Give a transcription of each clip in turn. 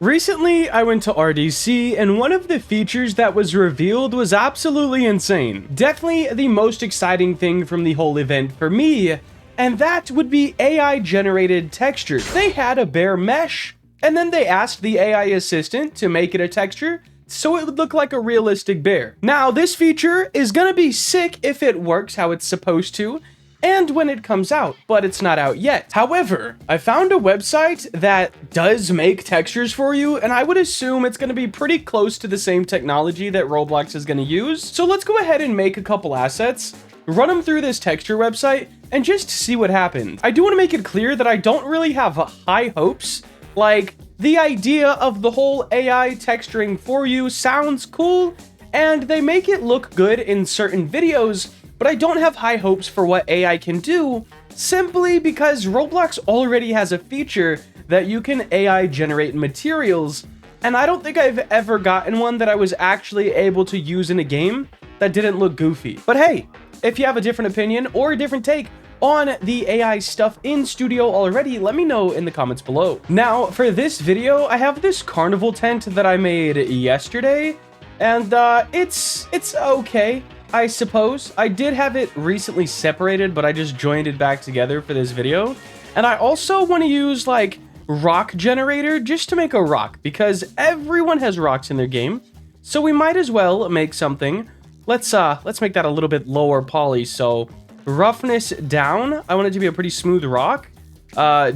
Recently, I went to RDC, and one of the features that was revealed was absolutely insane. Definitely the most exciting thing from the whole event for me, and that would be AI-generated textures. They had a bare mesh, and then they asked the AI assistant to make it a texture, so it would look like a realistic bear. Now, this feature is gonna be sick if it works how it's supposed to, and when it comes out, but it's not out yet. However, I found a website that does make textures for you, and I would assume it's gonna be pretty close to the same technology that Roblox is gonna use. So let's go ahead and make a couple assets, run them through this texture website, and just see what happens. I do wanna make it clear that I don't really have high hopes. Like, the idea of the whole AI texturing for you sounds cool, and they make it look good in certain videos, but I don't have high hopes for what AI can do, simply because Roblox already has a feature that you can AI generate materials, and I don't think I've ever gotten one that I was actually able to use in a game that didn't look goofy. But hey, if you have a different opinion or a different take on the AI stuff in studio already, let me know in the comments below. Now, for this video, I have this carnival tent that I made yesterday, and it's okay, I suppose. I did have it recently separated, but I just joined it back together for this video. And I also want to use like rock generator just to make a rock, because everyone has rocks in their game, so we might as well make something. Let's make that a little bit lower poly, so roughness down. I want it to be a pretty smooth rock.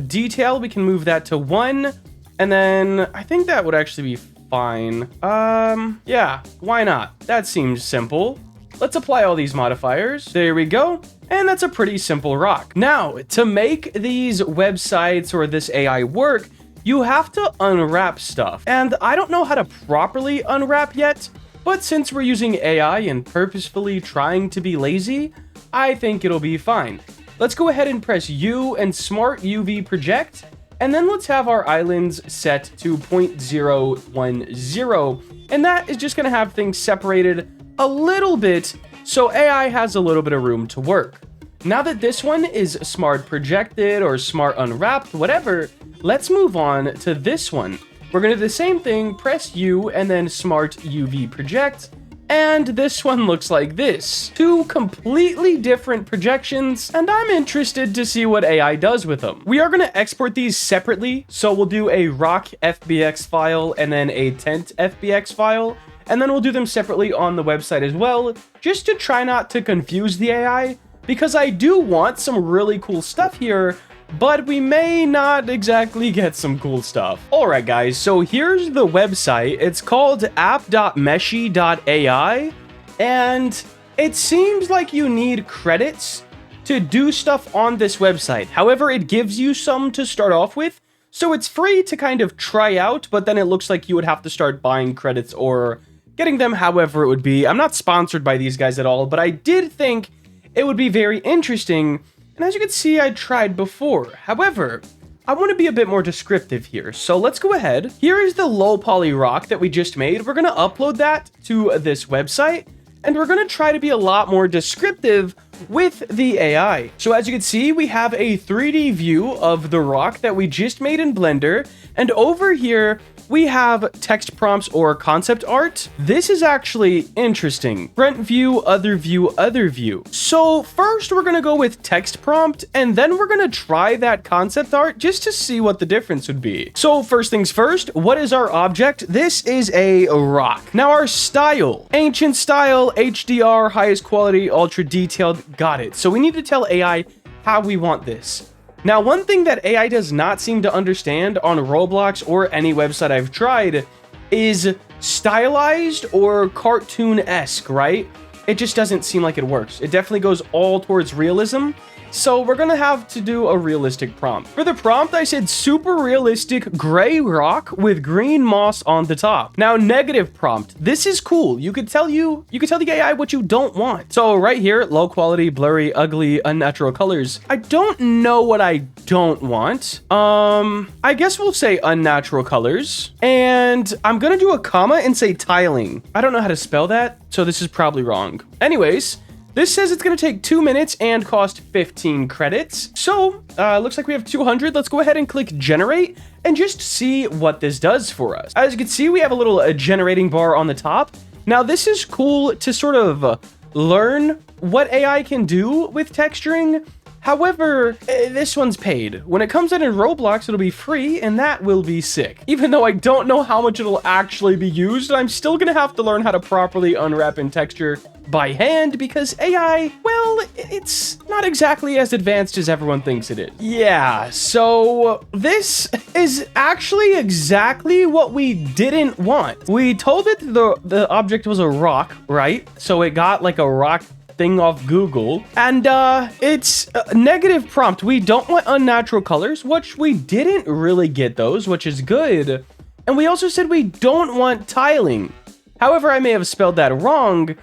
Detail, we can move that to 1, and then I think that would actually be fine. Yeah, why not? That seems simple. Let's apply all these modifiers. There we go. And that's a pretty simple rock. Now, to make these websites or this AI work, you have to unwrap stuff. And I don't know how to properly unwrap yet, but since we're using AI and purposefully trying to be lazy, I think it'll be fine. Let's go ahead and press U and Smart UV Project, and then let's have our islands set to 0.010, and that is just gonna have things separated a little bit so AI has a little bit of room to work. Now that this one is Smart Projected or Smart Unwrapped, whatever, let's move on to this one. We're gonna do the same thing, press U and then Smart UV Project, and this one looks like this. Two completely different projections, and I'm interested to see what AI does with them. We are going to export these separately, so we'll do a rock FBX file and then a tent FBX file, and then we'll do them separately on the website as well, just to try not to confuse the AI, because I do want some really cool stuff here, but we may not exactly get some cool stuff. Alright guys, so here's the website. It's called app.meshy.ai, and it seems like you need credits to do stuff on this website. However, it gives you some to start off with, so it's free to kind of try out, but then it looks like you would have to start buying credits or getting them however it would be. I'm not sponsored by these guys at all, but I did think it would be very interesting. And as you can see, I tried before. However, I want to be a bit more descriptive here. So let's go ahead. Here is the low poly rock that we just made. We're going to upload that to this website, and we're going to try to be a lot more descriptive with the AI. So as you can see, we have a 3D view of the rock that we just made in Blender. And over here, we have text prompts or concept art. This is actually interesting. Front view, other view, other view. So first we're gonna go with text prompt, and then we're gonna try that concept art just to see what the difference would be. So first things first, what is our object? This is a rock. Now our style, ancient style, HDR, highest quality, ultra detailed, got it. So we need to tell AI how we want this. Now, one thing that AI does not seem to understand on Roblox or any website I've tried is stylized or cartoon-esque, right? It just doesn't seem like it works. It definitely goes all towards realism. So we're gonna have to do a realistic prompt. For the prompt, I said super realistic gray rock with green moss on the top. Now, negative prompt. This is cool. You could tell the AI what you don't want. So right here, low quality, blurry, ugly, unnatural colors. I don't know what I don't want. I guess we'll say unnatural colors. And I'm gonna do a comma and say tiling. I don't know how to spell that, so this is probably wrong. Anyways, This says it's going to take 2 minutes and cost 15 credits. So, looks like we have 200. Let's go ahead and click generate and just see what this does for us. As you can see, we have a little generating bar on the top. Now, this is cool to sort of learn what AI can do with texturing. However, this one's paid. When it comes out in Roblox, it'll be free, and that will be sick. Even though I don't know how much it'll actually be used, I'm still gonna have to learn how to properly unwrap and texture by hand, because AI, well, it's not exactly as advanced as everyone thinks it is. Yeah, so this is actually exactly what we didn't want. We told it the object was a rock, right? So it got like a rock thing off Google, and it's a negative prompt. We don't want unnatural colors, which we didn't really get those, which is good. And we also said we don't want tiling. However, I may have spelled that wrong,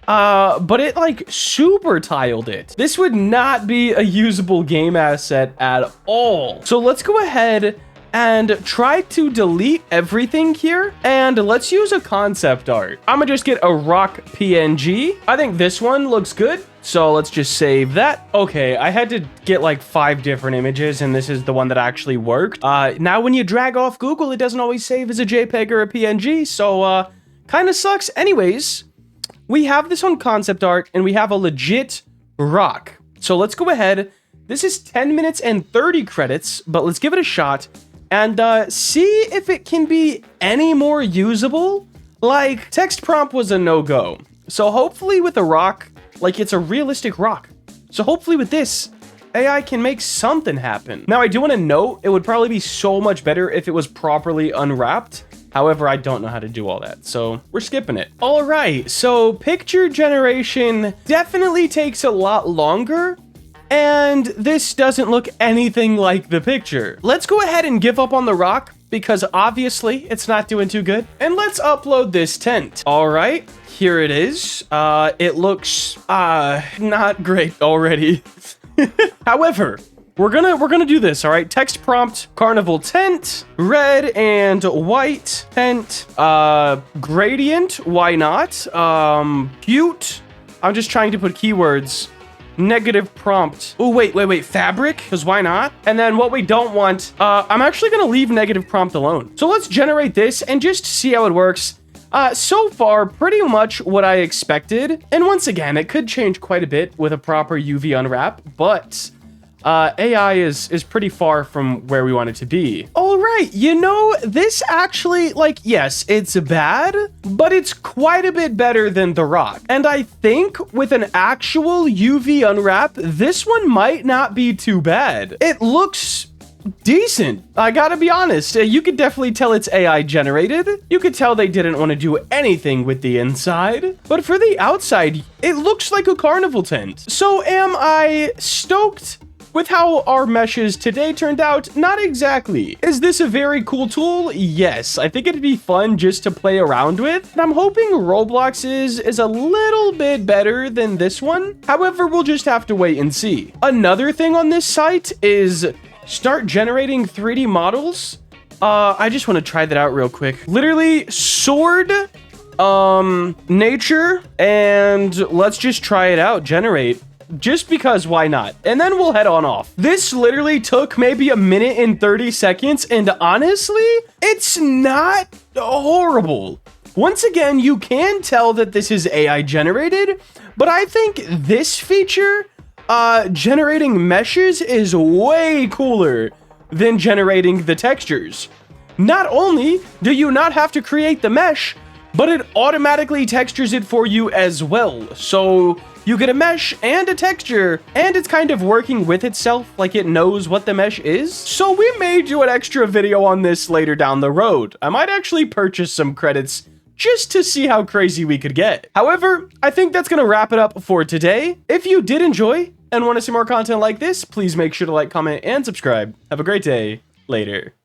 but it like super tiled it. This would not be a usable game asset at all. So let's go ahead and try to delete everything here, and let's use a concept art. I'm gonna just get a rock PNG. I think this one looks good, so let's just save that. Okay, I had to get like 5 different images, and this is the one that actually worked. Now when you drag off Google, it doesn't always save as a JPEG or a PNG, so kind of sucks. Anyways, we have this on concept art, and we have a legit rock. So let's go ahead. This is 10 minutes and 30 credits, but let's give it a shot and see if it can be any more usable. Like, text prompt was a no-go. So hopefully with a rock, like it's a realistic rock. So hopefully with this, AI can make something happen. Now, I do want to note, it would probably be so much better if it was properly unwrapped. However, I don't know how to do all that, so we're skipping it. All right, so picture generation definitely takes a lot longer, and this doesn't look anything like the picture. Let's go ahead and give up on the rock, because obviously it's not doing too good. And let's upload this tent. All right, here it is. It looks not great already. However, we're gonna do this. All right, text prompt, carnival tent, red and white tent, gradient, why not? Cute. I'm just trying to put keywords. Negative prompt. Oh, wait, fabric, because why not? And then what we don't want, I'm actually gonna leave negative prompt alone. So let's generate this and just see how it works. So far, pretty much what I expected. And once again, it could change quite a bit with a proper UV unwrap, but AI is pretty far from where we want it to be. All right, you know, this actually, like, yes, it's bad, but it's quite a bit better than the rock. And I think with an actual UV unwrap, this one might not be too bad. It looks decent. I gotta be honest. You could definitely tell it's AI generated. You could tell they didn't want to do anything with the inside. But for the outside, it looks like a carnival tent. So am I stoked with how our meshes today turned out? Not exactly. Is this a very cool tool? Yes, I think it'd be fun just to play around with. And I'm hoping Roblox is a little bit better than this one. However, we'll just have to wait and see. Another thing on this site is start generating 3D models. I just want to try that out real quick. Literally sword, nature, and let's just try it out. Generate. Just because, why not? And then we'll head on off. This literally took maybe a minute and 30 seconds, and honestly, it's not horrible. Once again, you can tell that this is AI generated, but I think this feature, generating meshes, is way cooler than generating the textures. Not only do you not have to create the mesh, but it automatically textures it for you as well. So you get a mesh and a texture, and it's kind of working with itself, like it knows what the mesh is. So we may do an extra video on this later down the road. I might actually purchase some credits just to see how crazy we could get. However, I think that's gonna wrap it up for today. If you did enjoy and want to see more content like this, please make sure to like, comment, and subscribe. Have a great day. Later.